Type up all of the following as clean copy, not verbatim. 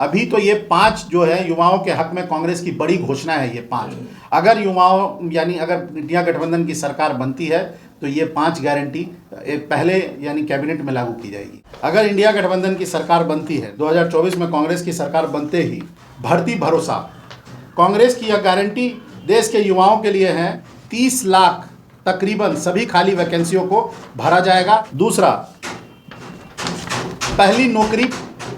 अभी तो ये 5 जो है युवाओं के हक में कांग्रेस की बड़ी घोषणा है। ये 5 अगर युवाओं यानी अगर इंडिया गठबंधन की सरकार बनती है तो ये 5 गारंटी पहले यानी कैबिनेट में लागू की जाएगी। अगर इंडिया गठबंधन की सरकार बनती है 2024 में कांग्रेस की सरकार बनते ही भर्ती भरोसा, कांग्रेस की यह गारंटी देश के युवाओं के लिए है। 30 लाख तकरीबन सभी खाली वैकेंसियों को भरा जाएगा। दूसरा, पहली नौकरी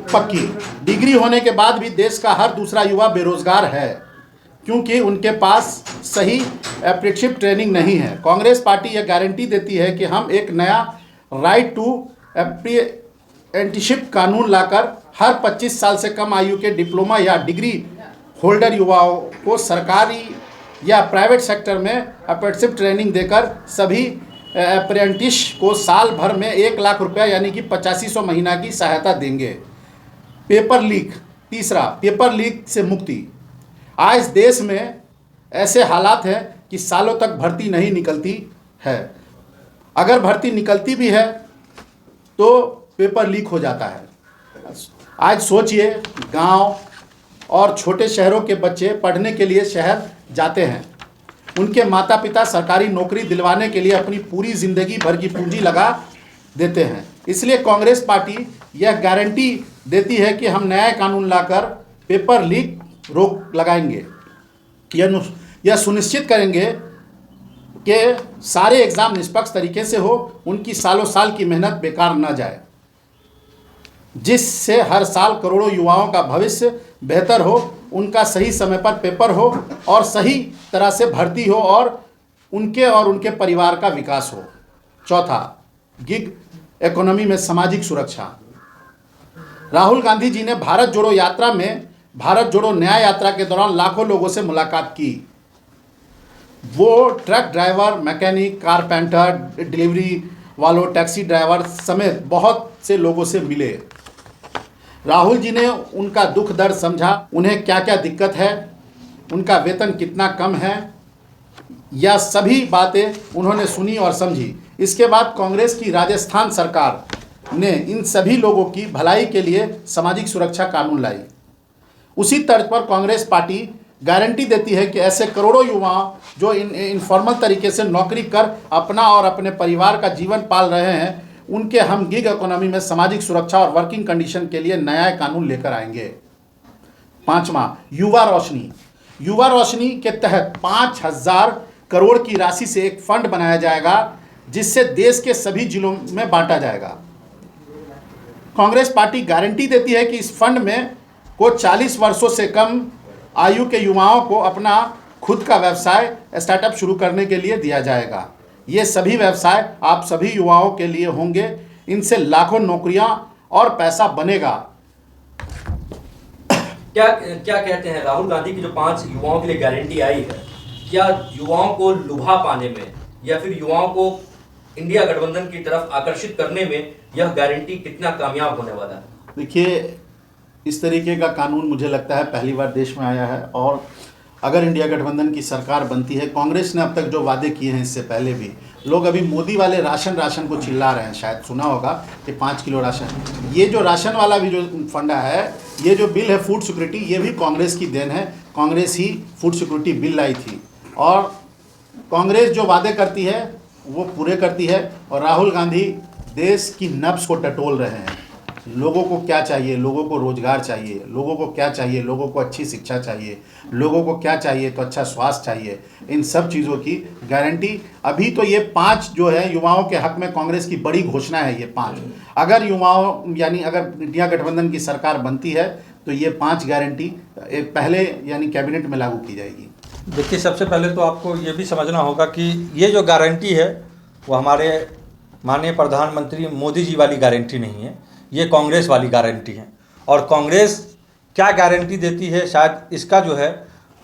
पक्की। डिग्री होने के बाद भी देश का हर दूसरा युवा बेरोजगार है क्योंकि उनके पास सही अप्रेंटिसशिप ट्रेनिंग नहीं है। कांग्रेस पार्टी यह गारंटी देती है कि हम एक नया राइट टू अप्रेंटिसशिप कानून लाकर हर 25 साल से कम आयु के डिप्लोमा या डिग्री होल्डर युवाओं को सरकारी या प्राइवेट सेक्टर में अप्रेंटिसशिप ट्रेनिंग देकर सभी अप्रेंटिस को साल भर में 1 लाख रुपया यानी कि 8500 महीना की सहायता देंगे। पेपर लीक, तीसरा, पेपर लीक से मुक्ति। आज देश में ऐसे हालात हैं कि सालों तक भर्ती नहीं निकलती है। अगर भर्ती निकलती भी है तो पेपर लीक हो जाता है। आज सोचिए, गांव और छोटे शहरों के बच्चे पढ़ने के लिए शहर जाते हैं। उनके माता पिता सरकारी नौकरी दिलवाने के लिए अपनी पूरी ज़िंदगी भर की पूंजी लगा देते हैं। इसलिए कांग्रेस पार्टी यह गारंटी देती है कि हम नया कानून लाकर पेपर लीक रोक लगाएंगे। यह सुनिश्चित करेंगे कि सारे एग्ज़ाम निष्पक्ष तरीके से हो, उनकी सालों साल की मेहनत बेकार न जाए, जिससे हर साल करोड़ों युवाओं का भविष्य बेहतर हो, उनका सही समय पर पेपर हो और सही तरह से भर्ती हो और उनके परिवार का विकास हो। चौथा, गिग इकोनॉमी में सामाजिक सुरक्षा। राहुल गांधी जी ने भारत जोड़ो न्याय यात्रा के दौरान लाखों लोगों से मुलाकात की। वो truck driver, mechanic, carpenter, delivery वालों, टैक्सी ड्राइवर समेत बहुत से लोगों से मिले। राहुल जी ने उनका दुख दर्द समझा, उन्हें क्या क्या दिक्कत है, उनका वेतन कितना कम है, यह सभी बातें उन्होंने सुनी और समझी। इसके बाद कांग्रेस की राजस्थान सरकार ने इन सभी लोगों की भलाई के लिए सामाजिक सुरक्षा कानून लाई। उसी तर्ज पर कांग्रेस पार्टी गारंटी देती है कि ऐसे करोड़ों युवा जो इनफॉर्मल तरीके से नौकरी कर अपना और अपने परिवार का जीवन पाल रहे हैं, उनके हम गिग इकोनॉमी में सामाजिक सुरक्षा और वर्किंग कंडीशन के लिए नया कानून लेकर आएंगे। पांचवा, युवा रोशनी। युवा रोशनी के तहत 5000 करोड़ की राशि से एक फंड बनाया जाएगा जिससे देश के सभी जिलों में बांटा जाएगा। कांग्रेस पार्टी गारंटी देती है कि इस फंड में को 40 वर्षों से कम आयु के युवाओं को अपना खुद का व्यवसाय स्टार्टअप शुरू करने के लिए दिया जाएगा। ये सभी व्यवसाय आप सभी युवाओं के लिए होंगे। इनसे लाखों नौकरियां और पैसा बनेगा। क्या कहते हैं, राहुल गांधी की जो 5 युवाओं के लिए गारंटी आई है, क्या युवाओं को लुभा पाने में या फिर युवाओं को इंडिया गठबंधन की तरफ आकर्षित करने में यह गारंटी कितना कामयाब होने वाला है? देखिए, इस तरीके का कानून मुझे लगता है पहली बार देश में आया है और अगर इंडिया गठबंधन की सरकार बनती है, कांग्रेस ने अब तक जो वादे किए हैं, इससे पहले भी लोग अभी मोदी वाले राशन को चिल्ला रहे हैं, शायद सुना होगा कि 5 किलो राशन। ये जो राशन वाला भी जो फंडा है, ये जो बिल है फूड सिक्योरिटी, ये भी कांग्रेस की देन है। कांग्रेस ही फूड सिक्योरिटी बिल लाई थी और कांग्रेस जो वादे करती है वो पूरे करती है। और राहुल गांधी देश की नब्ज को टटोल रहे हैं। लोगों को क्या चाहिए? लोगों को रोजगार चाहिए। लोगों को क्या चाहिए? लोगों को अच्छी शिक्षा चाहिए। लोगों को क्या चाहिए? तो अच्छा स्वास्थ्य चाहिए। इन सब चीज़ों की गारंटी अभी तो ये 5 जो है युवाओं के हक में कांग्रेस की बड़ी घोषणा है। ये 5 अगर युवाओं यानी अगर इंडिया गठबंधन की सरकार बनती है तो ये 5 गारंटी पहले यानी कैबिनेट में लागू की जाएगी। देखिए, सबसे पहले तो आपको ये भी समझना होगा कि ये जो गारंटी है वो हमारे माननीय प्रधानमंत्री मोदी जी वाली गारंटी नहीं है, ये कांग्रेस वाली गारंटी है। और कांग्रेस क्या गारंटी देती है, शायद इसका जो है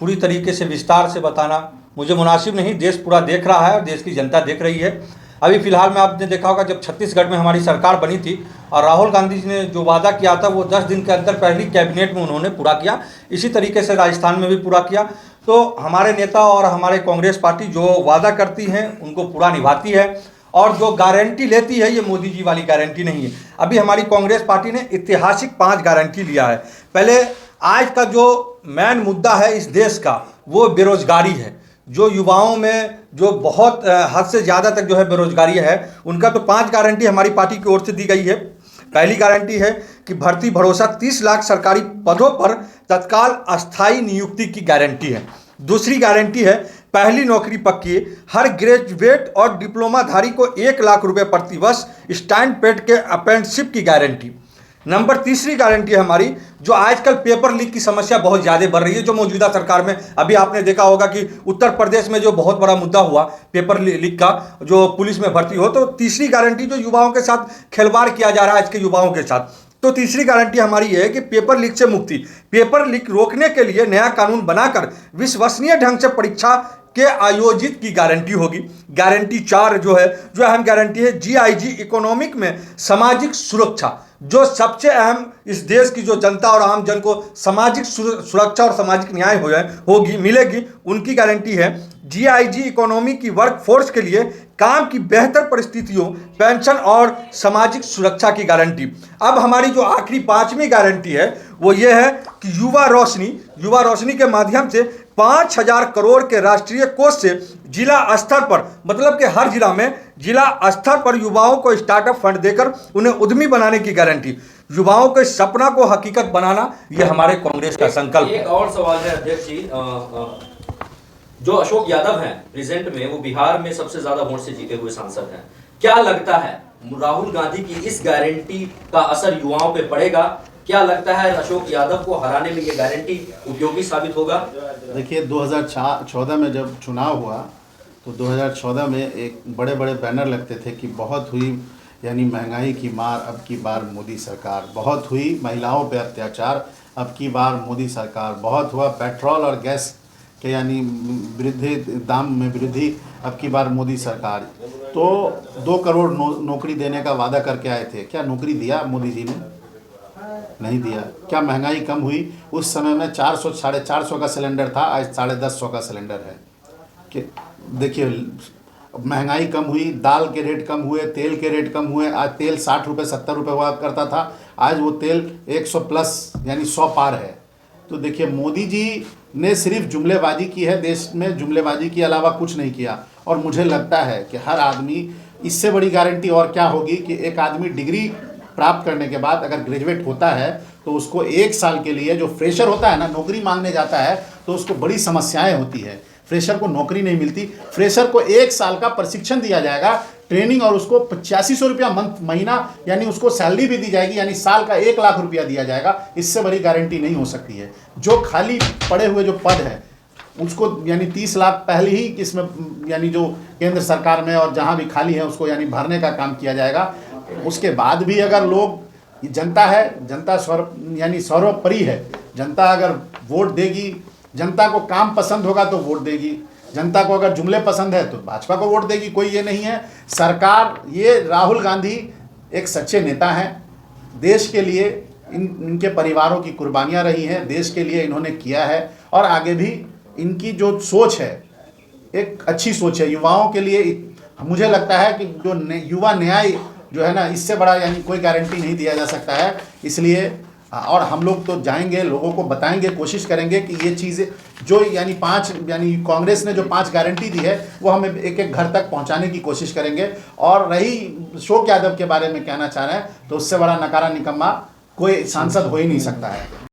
पूरी तरीके से विस्तार से बताना मुझे मुनासिब नहीं। देश पूरा देख रहा है और देश की जनता देख रही है। अभी फिलहाल में आपने देखा होगा जब छत्तीसगढ़ में हमारी सरकार बनी थी और राहुल गांधी जी ने जो वादा किया था वो 10 दिन के अंदर पहली कैबिनेट में उन्होंने पूरा किया। इसी तरीके से राजस्थान में भी पूरा किया। तो हमारे नेता और हमारे कांग्रेस पार्टी जो वादा करती हैं उनको पूरा निभाती है और जो गारंटी लेती है ये मोदी जी वाली गारंटी नहीं है। अभी हमारी कांग्रेस पार्टी ने ऐतिहासिक 5 गारंटी लिया है। पहले आज का जो मेन मुद्दा है इस देश का वो बेरोजगारी है। जो युवाओं में जो बहुत हद से ज़्यादा तक जो है बेरोजगारी है, उनका तो 5 गारंटी हमारी पार्टी की ओर से दी गई है। पहली गारंटी है कि भर्ती भरोसा 30 लाख सरकारी पदों पर तत्काल अस्थायी नियुक्ति की गारंटी है। दूसरी गारंटी है पहली नौकरी पक्की, हर ग्रेजुएट और डिप्लोमाधारी को 1 लाख रुपए प्रतिवर्ष स्टैंड पेड के अप्रेंटिसशिप की गारंटी। नंबर तीसरी गारंटी है हमारी, जो आजकल पेपर लीक की समस्या बहुत ज़्यादा बढ़ रही है, जो मौजूदा सरकार में अभी आपने देखा होगा कि उत्तर प्रदेश में जो बहुत बड़ा मुद्दा हुआ पेपर लीक का, जो पुलिस में भर्ती हो, तो तीसरी गारंटी जो युवाओं के साथ खिलवाड़ किया जा रहा है आज के युवाओं के साथ, तो तीसरी गारंटी हमारी ये है कि पेपर लीक से मुक्ति। पेपर लीक रोकने के लिए नया कानून बनाकर विश्वसनीय ढंग से परीक्षा के आयोजित की गारंटी होगी। गारंटी 4 जो अहम गारंटी है, जीआईजी इकोनॉमिक में सामाजिक सुरक्षा, जो सबसे अहम इस देश की जो जनता और आम जन को सामाजिक सुरक्षा और सामाजिक न्याय मिलेगी, उनकी गारंटी है। जीआईजी इकोनॉमी की वर्क फोर्स के लिए काम की बेहतर परिस्थितियों, पेंशन और सामाजिक सुरक्षा की गारंटी। अब हमारी जो आखिरी 5वीं गारंटी है वो ये है कि युवा रोशनी के माध्यम से 5,000 करोड़ के राष्ट्रीय कोष से जिला स्तर पर, मतलब कि हर जिला में जिला स्तर पर युवाओं को स्टार्टअप फंड देकर उन्हें उद्यमी बनाने की गारंटी। युवाओं के सपना को हकीकत बनाना, ये हमारे कांग्रेस का संकल्प है। एक और सवाल है अध्यक्ष जी, जो अशोक यादव हैं प्रेजेंट में, वो बिहार में सबसे ज्यादा वोट से जीते हुए सांसद हैं। क्या लगता है राहुल गांधी की इस गारंटी का असर युवाओं पे पड़ेगा? क्या लगता है अशोक यादव को हराने में ये गारंटी उपयोगी साबित होगा? देखिए 2014 में जब चुनाव हुआ तो 2014 में एक बड़े बड़े बैनर लगते थे कि बहुत हुई यानी महंगाई की मार, अब की बार मोदी सरकार, बहुत हुई महिलाओं पे अत्याचार, अब की बार मोदी सरकार, बहुत हुआ पेट्रोल और गैस के यानी वृद्धि दाम में वृद्धि, अब की बार मोदी सरकार। तो 2 करोड़ नौकरी देने का वादा करके आए थे, क्या नौकरी दिया मोदी जी ने? नहीं दिया। क्या महंगाई कम हुई? उस समय में 400 साढ़े 400 का सिलेंडर था, आज 150 का सिलेंडर है। कि देखिए महंगाई कम हुई, दाल के रेट कम हुए, तेल के रेट कम हुए। आज तेल 60 रुपये 70 रुपये हुआ करता था, आज वो तेल 100 प्लस यानी 100 पार है। तो देखिए मोदी जी ने सिर्फ जुमलेबाजी की है, देश में जुमलेबाजी के अलावा कुछ नहीं किया। और मुझे लगता है कि हर आदमी, इससे बड़ी गारंटी और क्या होगी कि एक आदमी डिग्री प्राप्त करने के बाद अगर ग्रेजुएट होता है तो उसको 1 साल के लिए, जो फ्रेशर होता है ना, नौकरी मांगने जाता है तो उसको बड़ी समस्याएं होती है, फ्रेशर को नौकरी नहीं मिलती। फ्रेशर को 1 साल का प्रशिक्षण दिया जाएगा, ट्रेनिंग, और उसको 8500 रुपया महीना यानी उसको सैलरी भी दी जाएगी, यानी साल का 1 लाख रुपया दिया जाएगा। इससे बड़ी गारंटी नहीं हो सकती है। जो खाली पड़े हुए जो पद है उसको यानी 30 लाख पहले ही इसमें यानी जो केंद्र सरकार में और जहाँ भी खाली है उसको यानी भरने का काम किया जाएगा। उसके बाद भी अगर लोग, जनता है, जनता यानी सर्वोपरि है, जनता अगर वोट देगी, जनता को काम पसंद होगा तो वोट देगी, जनता को अगर जुमले पसंद है तो भाजपा को वोट देगी, कोई ये नहीं है। सरकार, ये राहुल गांधी एक सच्चे नेता हैं, देश के लिए इनके परिवारों की कुर्बानियां रही हैं, देश के लिए इन्होंने किया है और आगे भी इनकी जो सोच है एक अच्छी सोच है युवाओं के लिए। मुझे लगता है कि जो युवा न्याय जो है ना, इससे बड़ा यानी कोई गारंटी नहीं दिया जा सकता है। इसलिए और हम लोग तो जाएंगे, लोगों को बताएंगे, कोशिश करेंगे कि ये चीज़ें जो यानी कांग्रेस ने जो 5 गारंटी दी है वो हम एक एक घर तक पहुंचाने की कोशिश करेंगे। और रही अशोक यादव के बारे में कहना चाह रहे हैं, तो उससे बड़ा नकारा निकम्मा कोई सांसद हो ही नहीं सकता है।